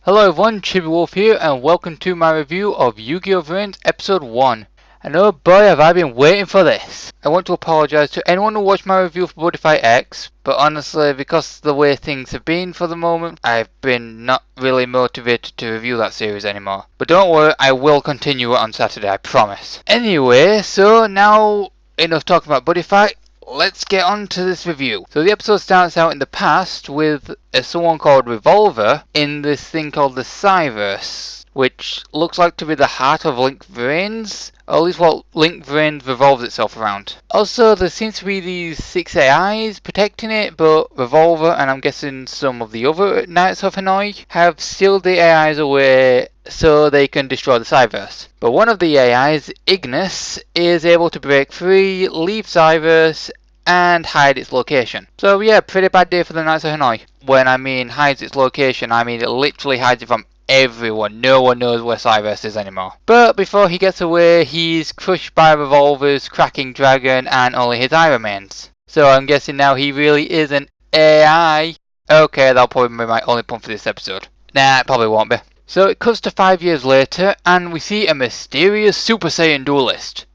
Hello everyone, Chibiwolf here, and welcome to my review of Yu-Gi-Oh! Vrains Episode 1. And oh boy, have I been waiting for this! I want to apologise to anyone who watched my review for Budify X, but honestly, because of the way things have been for the moment, I've been not really motivated to review that series anymore. But don't worry, I will continue it on Saturday, I promise. Anyway, so now, enough talking about Budify. Let's get on to this review. So the episode starts out in the past with someone called Revolver in this thing called the Cyverse, which looks like to be the heart of Link Vrains, or at least what Link Vrains revolves itself around. Also, there seems to be these 6 AIs protecting it, but Revolver, and I'm guessing some of the other Knights of Hanoi, have sealed the AIs away so they can destroy the Cyverse. But one of the AIs, Ignis, is able to break free, leave Cyverse, and hide its location. So yeah, pretty bad day for the Knights of Hanoi. When I mean hides its location, I mean it literally hides it from everyone. No one knows where Cyverse is anymore. But before he gets away, he's crushed by Revolver's cracking dragon and only his eye remains. So I'm guessing now he really is an AI. Okay, that'll probably be my only point for this episode. Nah, it probably won't be. So it cuts to 5 years later, and we see a mysterious Super Saiyan duelist.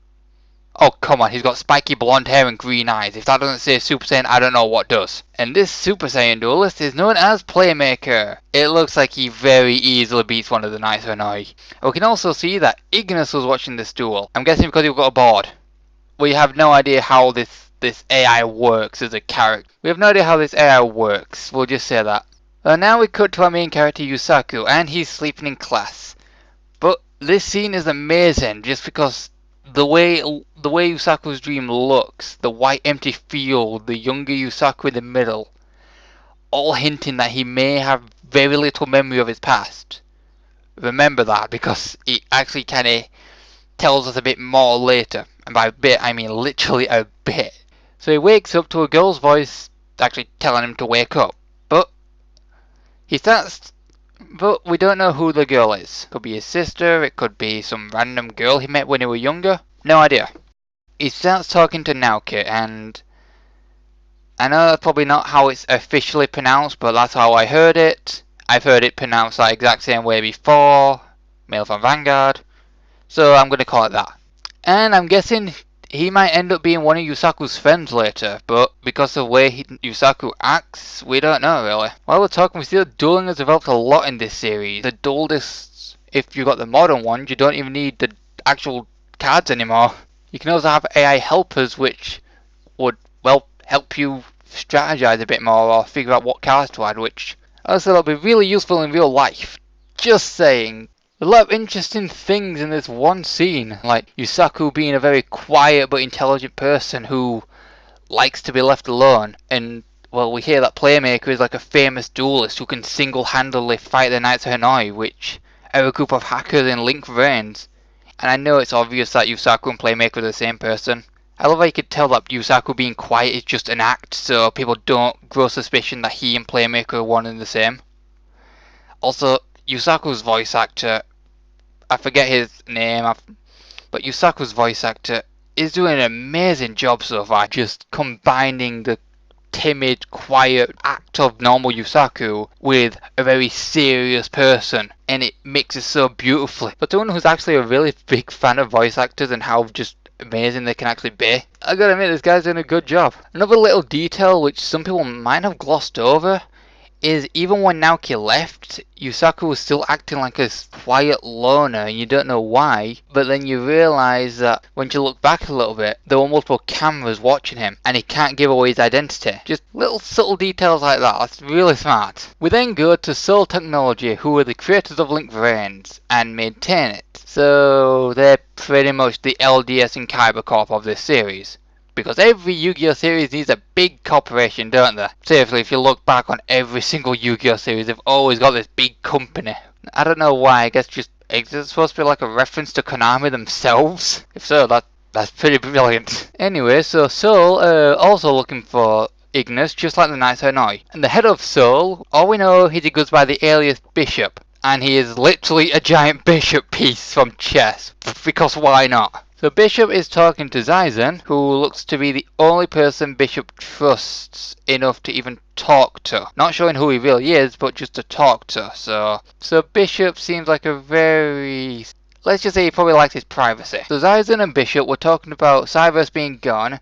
Oh come on, he's got spiky blonde hair and green eyes. If that doesn't say Super Saiyan, I don't know what does. And this Super Saiyan duelist is known as Playmaker. It looks like he very easily beats one of the Knights of Hanoi. We can also see that Ignis was watching this duel. I'm guessing because he got bored. We have no idea how this AI works as a character. We have no idea how this AI works. We'll just say that. Now we cut to our main character Yusaku, and he's sleeping in class. But this scene is amazing just because the way Yusaku's dream looks, the white empty field, the younger Yusaku in the middle, all hinting that he may have very little memory of his past. Remember that, because it actually kind of tells us a bit more later. And by a bit, I mean literally a bit. So he wakes up to a girl's voice actually telling him to wake up. But we don't know who the girl is. Could be his sister, it could be some random girl he met when he was younger. No idea. He starts talking to Naoki, and I know that's probably not how it's officially pronounced, but that's how I heard it. I've heard it pronounced that exact same way before. Mail from Vanguard. So I'm going to call it that. And I'm guessing he might end up being one of Yusaku's friends later, but because of the way Yusaku acts, we don't know really. While we're talking, we see that dueling has developed a lot in this series. The duelists, if you got the modern ones, you don't even need the actual cards anymore. You can also have AI helpers which would, well, help you strategize a bit more or figure out what cards to add, which also will be really useful in real life. Just saying. A lot of interesting things in this one scene, like Yusaku being a very quiet but intelligent person who likes to be left alone, and well, we hear that Playmaker is like a famous duelist who can single-handedly fight the Knights of Hanoi, which are a group of hackers in Link Vrains. And I know it's obvious that Yusaku and Playmaker are the same person. I love how you could tell that Yusaku being quiet is just an act, so people don't grow suspicion that he and Playmaker are one and the same. Also, Yusaku's voice actor, I forget his name, but Yusaku's voice actor is doing an amazing job so far, just combining the timid, quiet act of normal Yusaku with a very serious person, and it mixes so beautifully. But someone who's actually a really big fan of voice actors and how just amazing they can actually be, I gotta admit, this guy's doing a good job. Another little detail which some people might have glossed over is even when Naoki left, Yusaku was still acting like a quiet loner, and you don't know why, but then you realise that when you look back a little bit, there were multiple cameras watching him, and he can't give away his identity. Just little subtle details like that, that's really smart. We then go to Soul Technology, who are the creators of Link Vrains, and maintain it. So they're pretty much the LDS and Kyber Corp of this series. Because every Yu-Gi-Oh series needs a big corporation, don't they? Seriously, if you look back on every single Yu-Gi-Oh series, they've always got this big company. I don't know why, I guess just, is it supposed to be like a reference to Konami themselves? If so, that's pretty brilliant. Anyway, so Soul also looking for Ignis, just like the Knights of Hanoi. And the head of Soul, all we know is he goes by the alias Bishop. And he is literally a giant bishop piece from chess. Because why not? So Bishop is talking to Zyzen, who looks to be the only person Bishop trusts enough to even talk to. Not showing who he really is, but just to talk to. So Bishop seems like a very... let's just say he probably likes his privacy. So Zyzen and Bishop were talking about Cyverse being gone,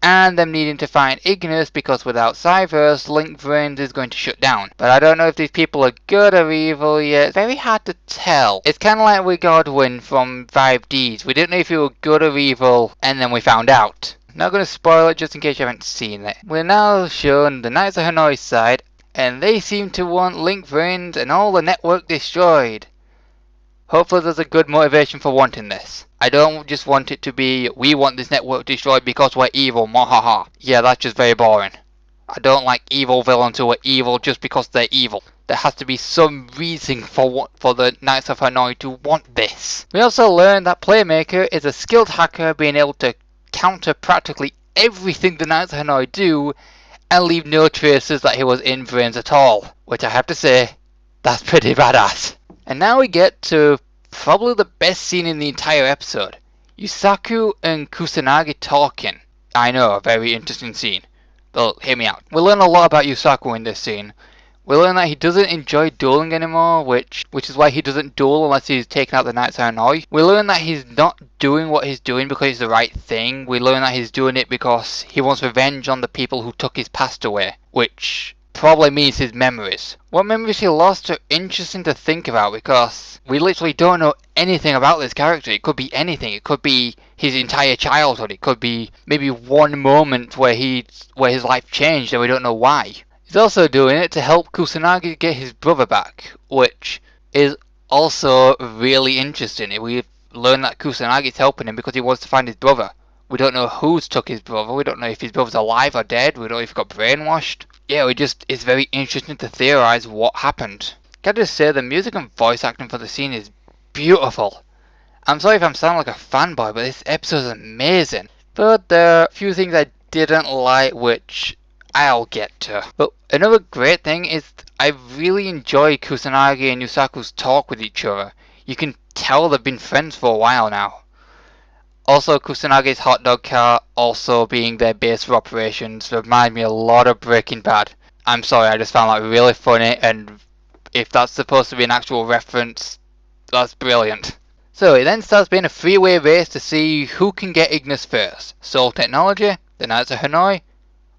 and them needing to find Ignis because without Cyverse, Link Vrains is going to shut down. But I don't know if these people are good or evil yet. It's very hard to tell. It's kind of like with Godwin from 5Ds. We didn't know if he were good or evil, and then we found out. Not going to spoil it just in case you haven't seen it. We're now shown the Knights of Hanoi's side, and they seem to want Link Vrains and all the network destroyed. Hopefully there's a good motivation for wanting this. I don't just want it to be, we want this network destroyed because we're evil, mahaha. Yeah, that's just very boring. I don't like evil villains who are evil just because they're evil. There has to be some reason for the Knights of Hanoi to want this. We also learned that Playmaker is a skilled hacker being able to counter practically everything the Knights of Hanoi do and leave no traces that he was in Vrains at all. Which I have to say, that's pretty badass. And now we get to probably the best scene in the entire episode. Yusaku and Kusanagi talking. I know, a very interesting scene. But hear me out. We learn a lot about Yusaku in this scene. We learn that he doesn't enjoy dueling anymore, which is why he doesn't duel unless he's taken out the Knights of Hanoi. We learn that he's not doing what he's doing because it's the right thing. We learn that he's doing it because he wants revenge on the people who took his past away, which probably means his memories. What memories he lost are interesting to think about because we literally don't know anything about this character. It could be anything. It could be his entire childhood. It could be maybe one moment where his life changed and we don't know why. He's also doing it to help Kusanagi get his brother back, which is also really interesting. We learn that Kusanagi is helping him because he wants to find his brother. We don't know who's took his brother. We don't know if his brother's alive or dead. We don't know if he got brainwashed. Yeah, it's very interesting to theorize what happened. Can I just say the music and voice acting for the scene is beautiful. I'm sorry if I'm sounding like a fanboy, but this episode is amazing. But there are a few things I didn't like, which I'll get to. But another great thing is I really enjoy Kusanagi and Yusaku's talk with each other. You can tell they've been friends for a while now. Also, Kusanagi's hot dog cart also being their base for operations remind me a lot of Breaking Bad. I'm sorry, I just found that really funny, and if that's supposed to be an actual reference, that's brilliant. So it then starts being a three-way race to see who can get Ignis first. Soul Technology, the Knights of Hanoi,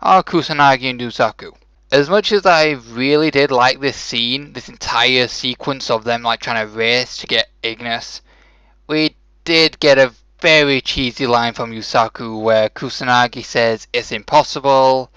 or Kusanagi and Yusaku. As much as I really did like this scene, this entire sequence of them like trying to race to get Ignis, we did get a very cheesy line from Yusaku where Kusanagi says it's impossible,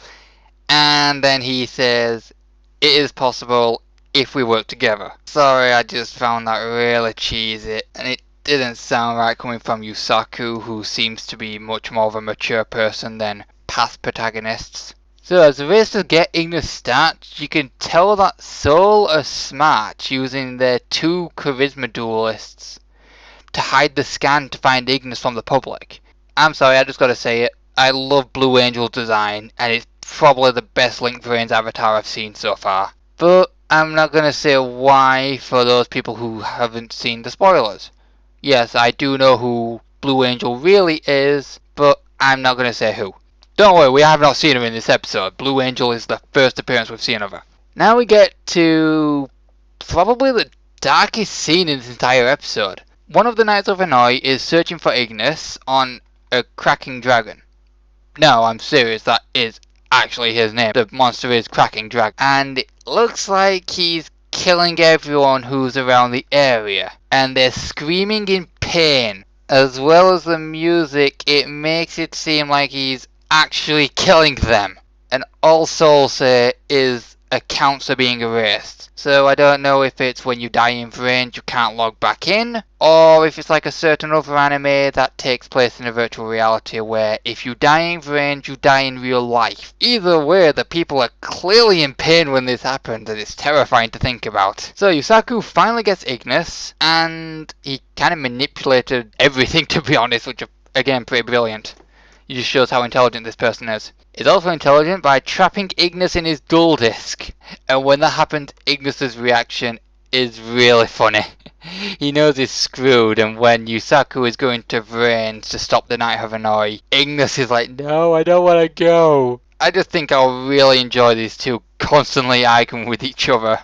and then he says it is possible if we work together. Sorry, I just found that really cheesy, and it didn't sound right coming from Yusaku, who seems to be much more of a mature person than past protagonists. So as the race to get Ignis starts, you can tell that Soul are smart using their two charisma duelists to hide the scan to find Ignis from the public. I'm sorry, I just gotta say it. I love Blue Angel's design, and it's probably the best Link Vrains avatar I've seen so far. But I'm not gonna say why for those people who haven't seen the spoilers. Yes, I do know who Blue Angel really is, but I'm not gonna say who. Don't worry, we have not seen her in this episode. Blue Angel is the first appearance we've seen of her. Now we get to probably the darkest scene in this entire episode. One of the Knights of Hanoi is searching for Ignis on a cracking dragon. No, I'm serious, that is actually his name. The monster is Cracking Dragon. And it looks like he's killing everyone who's around the area. And they're screaming in pain. As well as the music, it makes it seem like he's actually killing them. And all souls say is accounts are being erased. So I don't know if it's when you die in Vrains you can't log back in, or if it's like a certain other anime that takes place in a virtual reality where if you die in Vrains you die in real life. Either way, the people are clearly in pain when this happens, and it's terrifying to think about. So Yusaku finally gets Ignis, and he kind of manipulated everything, to be honest, which are again pretty brilliant. It just shows how intelligent this person is. He's also intelligent by trapping Ignis in his dual disc. And when that happened, Ignis' reaction is really funny. He knows he's screwed, and when Yusaku is going to Vrains to stop the Night of Hanoi, Ignis is like, no, I don't want to go. I just think I'll really enjoy these two constantly arguing with each other.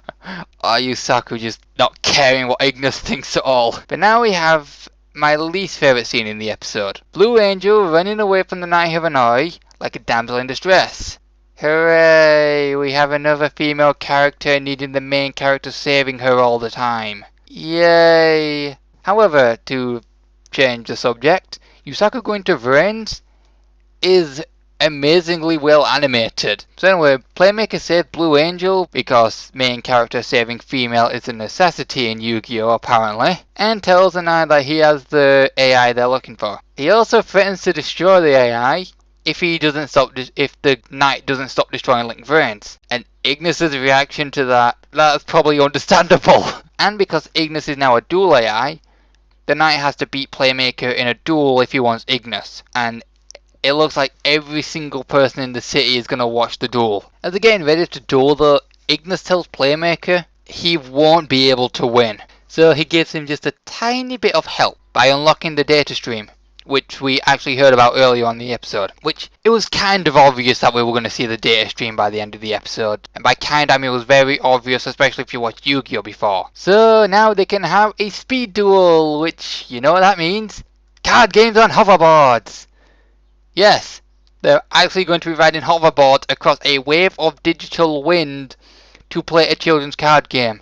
Or Yusaku just not caring what Ignis thinks at all. But now we have my least favourite scene in the episode. Blue Angel running away from the Night of Hanoi like a damsel in distress. Hooray! We have another female character needing the main character saving her all the time. Yay! However, to change the subject, Yusaku going to Vrains is amazingly well animated. So anyway, Playmaker saved Blue Angel because main character saving female is a necessity in Yu-Gi-Oh apparently, and tells the knight that he has the AI they're looking for. He also threatens to destroy the AI if the knight doesn't stop destroying Link Vrains. And Ignis's reaction to that's probably understandable. And because Ignis is now a dual AI, the knight has to beat Playmaker in a duel if he wants Ignis. And it looks like every single person in the city is going to watch the duel. As they're getting ready to duel though, Ignis tells Playmaker he won't be able to win. So he gives him just a tiny bit of help by unlocking the data stream, which we actually heard about earlier on the episode. Which, it was kind of obvious that we were going to see the data stream by the end of the episode. And by kind I mean it was very obvious, especially if you watched Yu-Gi-Oh before. So now they can have a speed duel, which, you know what that means? Card games on hoverboards! Yes, they're actually going to be riding hoverboards across a wave of digital wind to play a children's card game.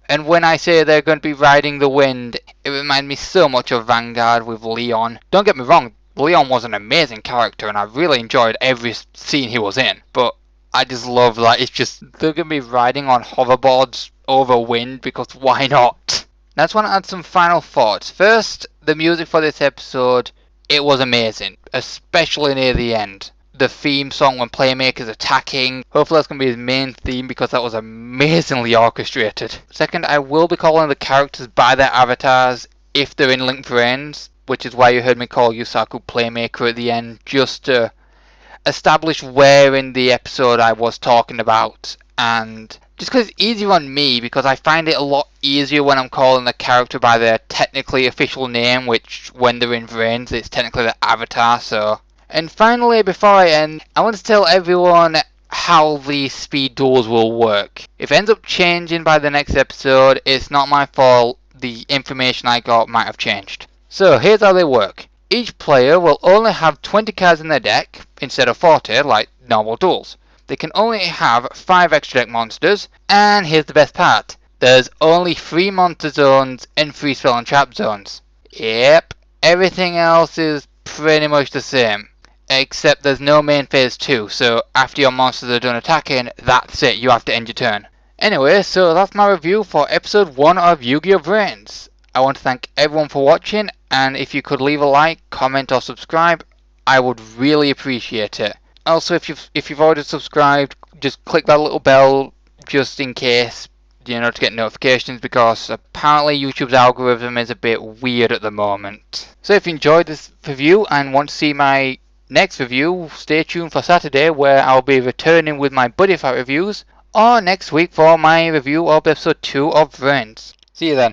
And when I say they're going to be riding the wind, it reminds me so much of Vanguard with Leon. Don't get me wrong, Leon was an amazing character and I really enjoyed every scene he was in. But I just love that it's just, they're going to be riding on hoverboards over wind because why not? Now I just want to add some final thoughts. First, the music for this episode, it was amazing, especially near the end. The theme song when Playmaker's attacking. Hopefully that's going to be his main theme because that was amazingly orchestrated. Second, I will be calling the characters by their avatars if they're in Link Vrains, which is why you heard me call Yusaku Playmaker at the end, just to establish where in the episode I was talking about. And just because it's easier on me, because I find it a lot easier when I'm calling the character by their technically official name, which when they're in Vrains it's technically their avatar, so. And finally, before I end, I want to tell everyone how the speed duels will work. If it ends up changing by the next episode, it's not my fault, the information I got might have changed. So here's how they work. Each player will only have 20 cards in their deck, instead of 40 like normal duels. They can only have 5 extra deck monsters, and here's the best part. There's only 3 monster zones and 3 spell and trap zones. Yep, everything else is pretty much the same. Except there's no main phase 2, so after your monsters are done attacking, that's it, you have to end your turn. Anyway, so that's my review for episode 1 of Yu-Gi-Oh! Vrains. I want to thank everyone for watching, and if you could leave a like, comment or subscribe, I would really appreciate it. Also, if you've already subscribed, just click that little bell just in case, you know, to get notifications, because apparently YouTube's algorithm is a bit weird at the moment. So if you enjoyed this review and want to see my next review, stay tuned for Saturday where I'll be returning with my Buddy Fight reviews, or next week for my review of episode 2 of Vrains. See you then.